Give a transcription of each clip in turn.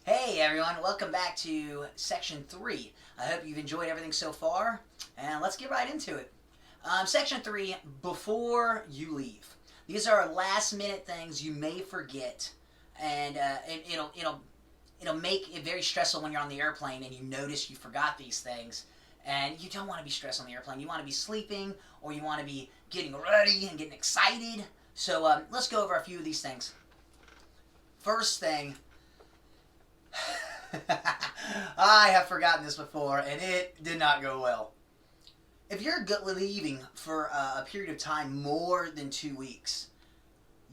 Hey everyone, welcome back to section 3. I hope you've enjoyed everything so far, and let's get right into it. Section 3, before you leave. These are last minute things you may forget, and it'll make it very stressful when you're on the airplane and you notice you forgot these things. And you don't want to be stressed on the airplane. You want to be sleeping, or you want to be getting ready and getting excited. So let's go over a few of these things. First thing, I have forgotten this before, and it did not go well. If you're leaving for a period of time more than 2 weeks,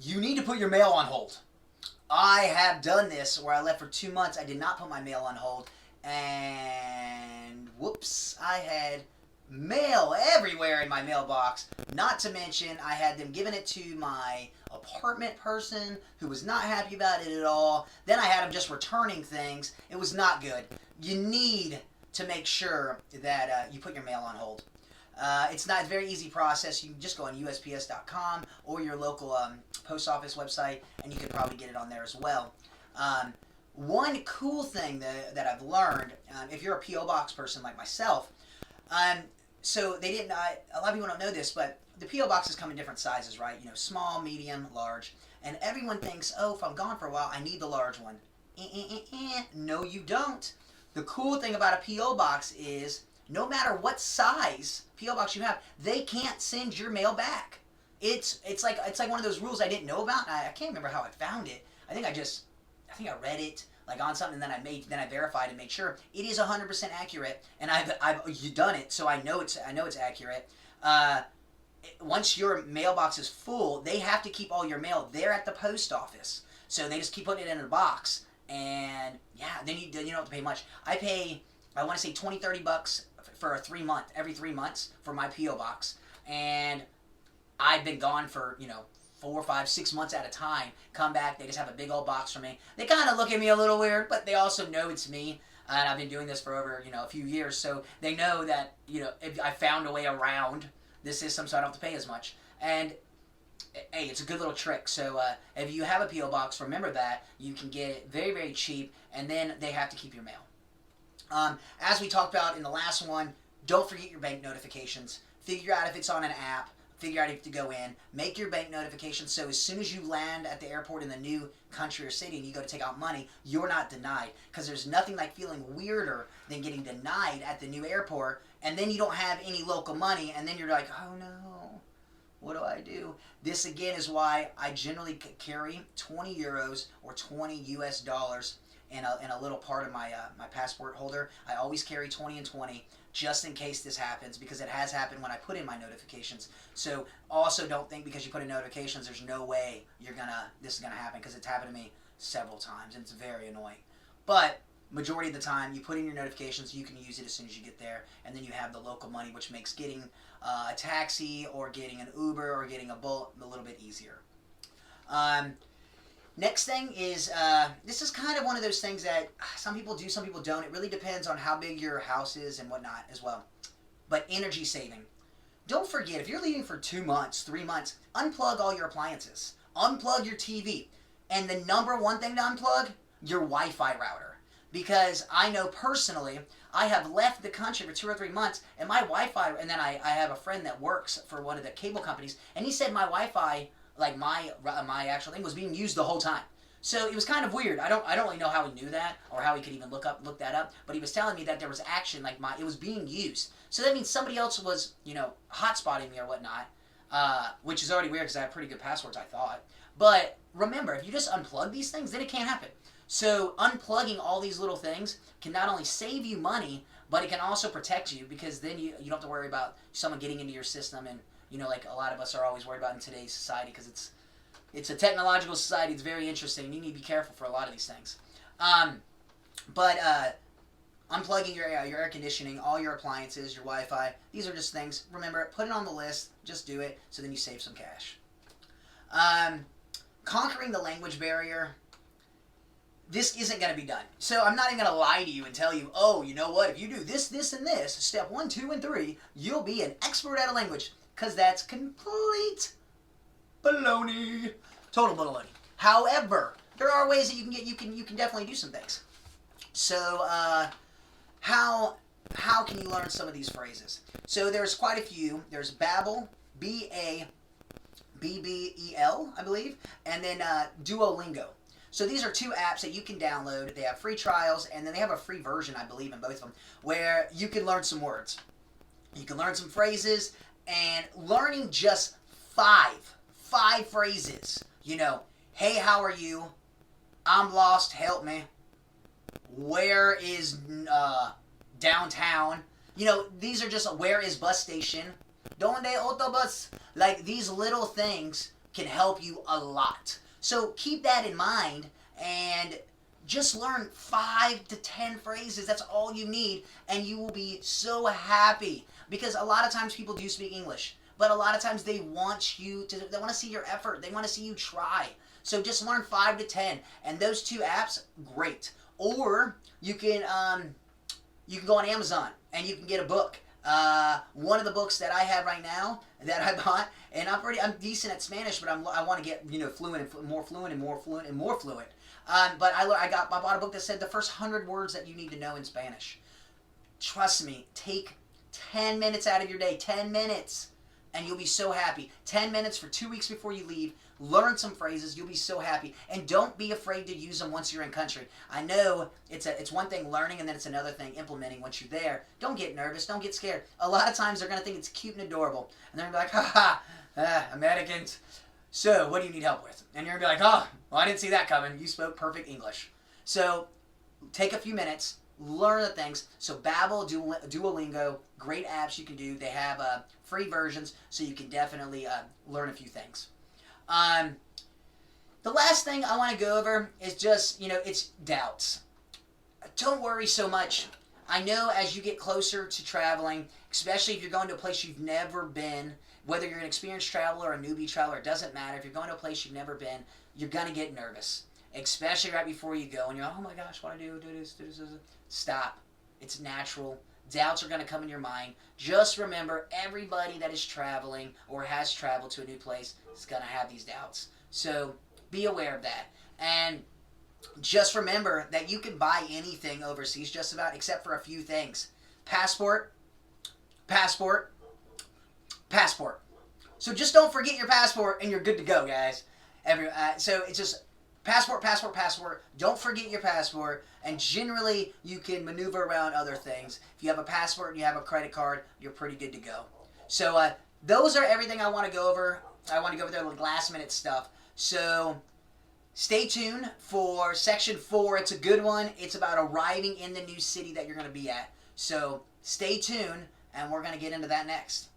you need to put your mail on hold. I have done this where I left for 2 months. I did not put my mail on hold, and whoops, I had mail everywhere in my mailbox. Not to mention, I had them giving it to my apartment person who was not happy about it at all. Then I had them just returning things. It was not good. You need to make sure that you put your mail on hold. It's a very easy process. You can just go on USPS.com or your local post office website, and you can probably get it on there as well. One cool thing that I've learned, if you're a P.O. Box person like myself, so they didn't. A lot of people don't know this, but the P.O. boxes come in different sizes, right? You know, small, medium, large, and everyone thinks, oh, if I'm gone for a while, I need the large one. No, you don't. The cool thing about a P.O. box is, no matter what size P.O. box you have, they can't send your mail back. It's like one of those rules I didn't know about. I can't remember how I found it. I think I read it like on something, and then I verified and made sure it is 100% accurate, and I've done it, so I know it's accurate. Once your mailbox is full, they have to keep all your mail there at the post office, so they just keep putting it in a box, and yeah, then you don't have to pay much. I want to say $20-30 for every 3 months for my P.O. box, and I've been gone for 4, 5, 6 months at a time. Come back, they just have a big old box for me. They kind of look at me a little weird, but they also know it's me, and I've been doing this for over a few years, so they know that if I found a way around the system, so I don't have to pay as much. And hey, it's a good little trick. So if you have a P.O. box, remember that you can get it very, very cheap, and then they have to keep your mail. As we talked about in the last one, don't forget your bank notifications. Figure out if it's on an app. Figure out if to go in. Make your bank notifications so as soon as you land at the airport in the new country or city and you go to take out money, you're not denied. Because there's nothing like feeling weirder than getting denied at the new airport, and then you don't have any local money, and then you're like, oh no, what do I do? This again is why I generally carry 20 euros or 20 US dollars in a little part of my my passport holder. I always carry 20 and 20 just in case this happens, because it has happened when I put in my notifications. So also don't think because you put in notifications there's no way this is gonna happen, because it's happened to me several times and it's very annoying. But majority of the time you put in your notifications, you can use it as soon as you get there, and then you have the local money, which makes getting a taxi or getting an Uber or getting a Bolt a little bit easier. Next thing is, this is kind of one of those things that some people do, some people don't. It really depends on how big your house is and whatnot as well. But energy saving. Don't forget, if you're leaving for 2 months, 3 months, unplug all your appliances. Unplug your TV. And the number one thing to unplug, your Wi-Fi router. Because I know personally, I have left the country for 2 or 3 months, and my Wi-Fi, and then I have a friend that works for one of the cable companies, and he said my Wi-Fi, like my actual thing, was being used the whole time. So it was kind of weird. I don't really know how he knew that, or how he could even look that up. But he was telling me that there was action, like it was being used. So that means somebody else was, hotspotting me or whatnot, which is already weird because I have pretty good passwords, I thought. But remember, if you just unplug these things, then it can't happen. So unplugging all these little things can not only save you money, but it can also protect you, because then you don't have to worry about someone getting into your system, and like a lot of us are always worried about in today's society, because it's a technological society. It's very interesting. You need to be careful for a lot of these things. But unplugging your air conditioning, all your appliances, your Wi-Fi, these are just things. Remember, put it on the list. Just do it, so then you save some cash. Conquering the language barrier. This isn't going to be done. So I'm not even going to lie to you and tell you, oh, you know what, if you do this, this, and this, step 1, 2, and 3, you'll be an expert at a language. Because that's complete baloney. Total baloney. However, there are ways that you can definitely do some things. So, how can you learn some of these phrases? So there's quite a few. There's Babbel, BABBEL, I believe, and then Duolingo. So these are two apps that you can download. They have free trials, and then they have a free version, I believe, in both of them, where you can learn some words. You can learn some phrases, and learning just five phrases. You know, hey, how are you? I'm lost, help me. Where is downtown? You know, these are just where is bus station? Donde autobus? Like, these little things can help you a lot. So keep that in mind and just learn 5 to 10 phrases. That's all you need, and you will be so happy. Because a lot of times people do speak English, but a lot of times they want to see your effort. They want to see you try. So just learn 5 to 10, and those two apps, great. Or you can go on Amazon and you can get a book. One of the books that I have right now that I bought, and I'm decent at Spanish, but I want to get fluent and more fluent. But I bought a book that said the first 100 words that you need to know in Spanish. Trust me, take 10 minutes out of your day, 10 minutes, and you'll be so happy. 10 minutes for 2 weeks before you leave. Learn some phrases. You'll be so happy. And don't be afraid to use them once you're in country. I know it's one thing learning, and then it's another thing implementing once you're there. Don't get nervous. Don't get scared. A lot of times they're going to think it's cute and adorable. And they're going to be like, Americans. So what do you need help with? And you're going to be like, oh, well, I didn't see that coming. You spoke perfect English. So take a few minutes. Learn the things. So Babbel, Duolingo, great apps you can do. They have free versions, so you can definitely learn a few things. The last thing I want to go over is just, it's doubts. Don't worry so much. I know as you get closer to traveling, especially if you're going to a place you've never been, whether you're an experienced traveler or a newbie traveler, it doesn't matter. If you're going to a place you've never been, you're going to get nervous, especially right before you go, and you're like, oh my gosh, what do I do this. Stop. It's natural. Doubts are going to come in your mind. Just remember, everybody that is traveling or has traveled to a new place is going to have these doubts. So be aware of that. And just remember that you can buy anything overseas just about, except for a few things. Passport. So just don't forget your passport and you're good to go, guys. So it's just passport. Don't forget your passport, and generally you can maneuver around other things. If you have a passport and you have a credit card, you're pretty good to go. So those are everything I want to go over. I want to go over their last minute stuff. So stay tuned for section 4. It's a good one. It's about arriving in the new city that you're going to be at. So stay tuned, and we're going to get into that next.